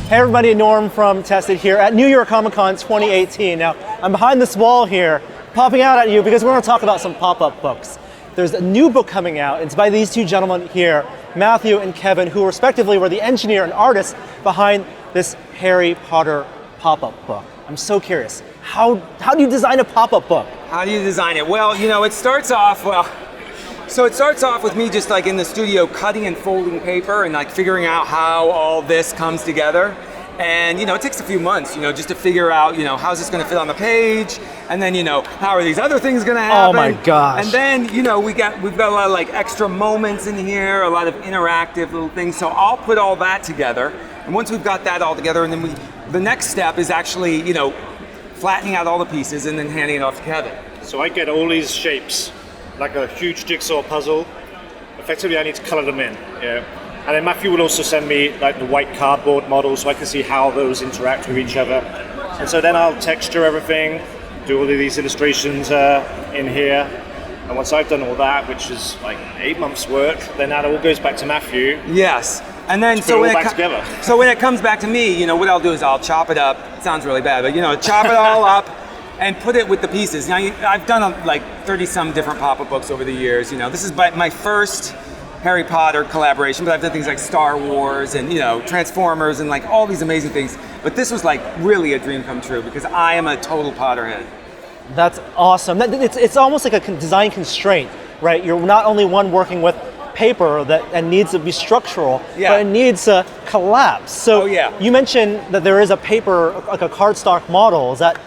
Hey everybody, Norm from Tested here at New York Comic Con 2018. Now, I'm behind this wall here, popping out at you because we're going to talk about some pop-up books. There's a new book coming out. It's by these two gentlemen here, Matthew and Kevin, who respectively were the engineer and artist behind this Harry Potter pop-up book. I'm so curious, how do you design a pop-up book? How do you design it? Well, you know, it starts off with me just like in the studio cutting and folding paper and like figuring out how all this comes together. And, you know, it takes a few months, you know, just to figure out, you know, how's this going to fit on the page? And then, you know, how are these other things going to happen? Oh my gosh. And then, you know, we've got a lot of like extra moments in here, a lot of interactive little things. So I'll put all that together. And once we've got that all together, and then the next step is actually, you know, flattening out all the pieces and then handing it off to Kevin. So I get all these shapes, like a huge jigsaw puzzle. Effectively, I need to color them in. Yeah. And then Matthew will also send me like the white cardboard models so I can see how those interact with each other. And so then I'll texture everything, do all of these illustrations in here. And once I've done all that, which is like 8 months' work, then that all goes back to Matthew. Yes. And then so when it comes back to me, you know, what I'll do is I'll chop it up. It sounds really bad, but you know, chop it all up and put it with the pieces. Now, I've done like 30-some different pop-up books over the years. You know, this is my first Harry Potter collaboration, but I've done things like Star Wars and, you know, Transformers and like all these amazing things. But this was like really a dream come true because I am a total Potterhead. That's awesome. It's almost like a design constraint, right? You're not only working with paper that needs to be structural, but it needs to collapse. So you mentioned that there is a paper, like a cardstock model. Is that?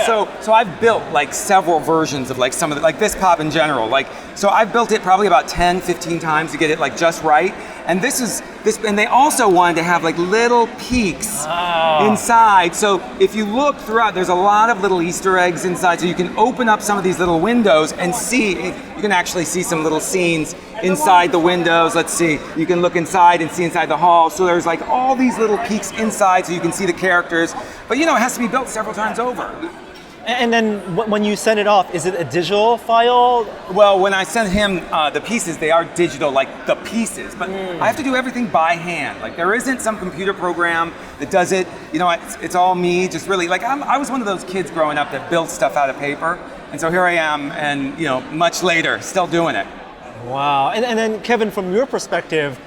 So I've built like several versions of like some of the, like this pop in general. Like, so I've built it probably about 10, 15 times to get it like just right. And and they also wanted to have like little peaks inside. So if you look throughout, there's a lot of little Easter eggs inside. So you can open up some of these little windows and see, you can actually see some little scenes inside the windows. Let's see, you can look inside and see inside the hall. So there's like all these little peeks inside so you can see the characters. But you know, it has to be built several times over. And then when you send it off, is it a digital file? Well, when I send him the pieces, they are digital, like the pieces. But I have to do everything by hand. Like there isn't some computer program that does it. You know, it's all me. Just really, like I was one of those kids growing up that built stuff out of paper. And so here I am, and you know, much later, still doing it. Wow. And then Kevin, from your perspective,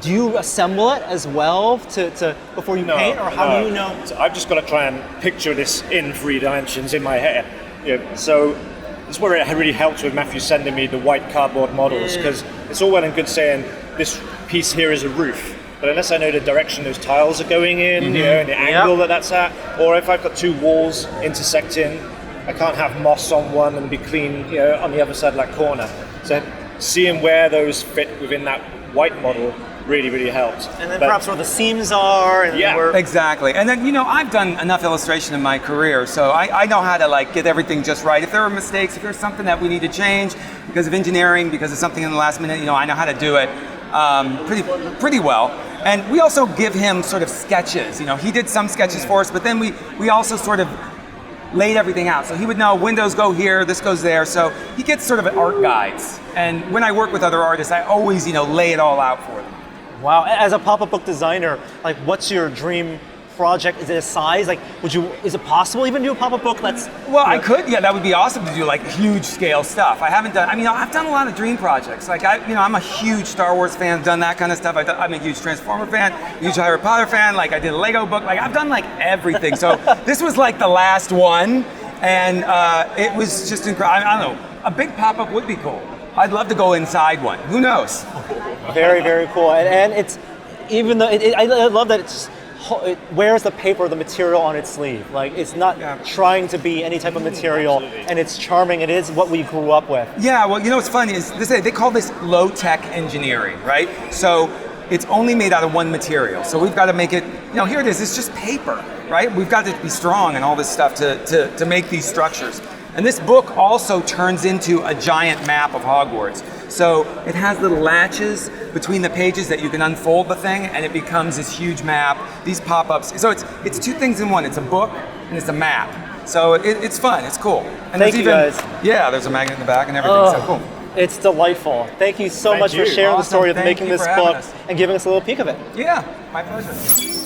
do you assemble it as well before you paint, or how do you know? So I've just got to try and picture this in 3 dimensions in my head. Yeah, so this is where it really helped with Matthew sending me the white cardboard models, because it's all well and good saying this piece here is a roof, but unless I know the direction those tiles are going in, you know, and the angle that's at, or if I've got 2 walls intersecting, I can't have moss on one and be clean, you know, on the other side of that corner. So seeing where those fit within that white model really helped. And then perhaps where the seams are. And exactly. And then, you know, I've done enough illustration in my career, so I know how to like get everything just right. If there are mistakes, if there's something that we need to change because of engineering, because of something in the last minute, you know, I know how to do it pretty well. And we also give him sort of sketches. You know, he did some sketches for us, but then we also sort of laid everything out. So he would know windows go here, this goes there. So he gets sort of art guides. And when I work with other artists, I always, you know, lay it all out for them. Wow. As a pop-up book designer, like what's your dream project? Is it a size? Like, is it possible even to do a pop-up book that's... Well, I could, that would be awesome to do like huge scale stuff. I've done a lot of dream projects. Like I'm a huge Star Wars fan, done that kind of stuff. I'm a huge Transformer fan, huge Harry Potter fan. Like I did a Lego book. Like I've done like everything. So this was like the last one, and it was just incredible. I don't know, a big pop-up would be cool. I'd love to go inside one. Who knows? Very cool. And it's, even though, I love that it wears the paper, the material on its sleeve. Like it's not trying to be any type of material, and it's charming. It is what we grew up with. Yeah, well, you know what's funny is they call this low-tech engineering, right? So it's only made out of one material. So we've got to make it, you know, here it is, it's just paper, right? We've got to be strong and all this stuff to make these structures. And this book also turns into a giant map of Hogwarts. So it has little latches between the pages that you can unfold the thing, and it becomes this huge map, these pop-ups. So it's 2 things in one. It's a book and it's a map. So it's fun, it's cool. And Thank you guys. Yeah, there's a magnet in the back and everything, so cool. It's delightful. Thank you so much for sharing the story of making this book and giving us a little peek of it. Yeah, my pleasure.